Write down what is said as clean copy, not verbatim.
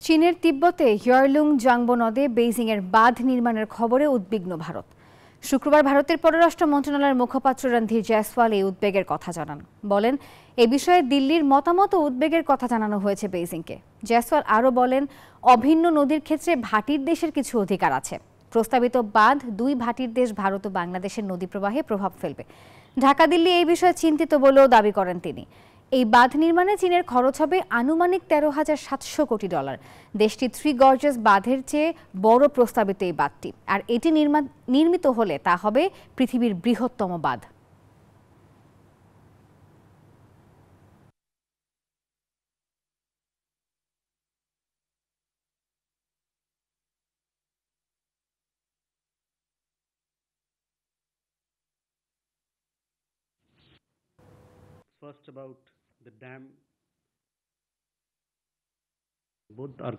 চীনের তিব্বতে ইয়ারলুং জাংবো নদে বেইজিংয়ের বাঁধ নির্মাণের খবরে উদ্বিগ্ন ভারত। শুক্রবার ভারতের পররাষ্ট্র মন্ত্রণালয়ের মুখপাত্র রণধীর জয়সওয়াল এই উদ্বেগের কথা জানান। বলেন, এ বিষয়ে দিল্লির মতামত ও উদ্বেগের কথা জানানো হয়েছে বেইজিংকে। জয়সওয়াল আরও বলেন, অভিন্ন নদীর ক্ষেত্রে ভাটির দেশের কিছু অধিকার আছে। প্রস্তাবিত বাঁধ দুই ভাটির দেশ ভারত ও বাংলাদেশের নদী প্রবাহে প্রভাব ফেলবে। ঢাকা দিল্লি এই বিষয়ে চিন্তিত বলেও দাবি করেন তিনি। এই বাঁধ নির্মাণে চীনের খরচ হবে আনুমানিক $13,700 কোটি। দেশটি থ্রি গর্জেস বাঁধের চেয়ে বড় প্রস্তাবিত এই বাঁধটি, আর এটি নির্মিত হলে তা হবে পৃথিবীর বৃহত্তম বাঁধ। First about the dam, both are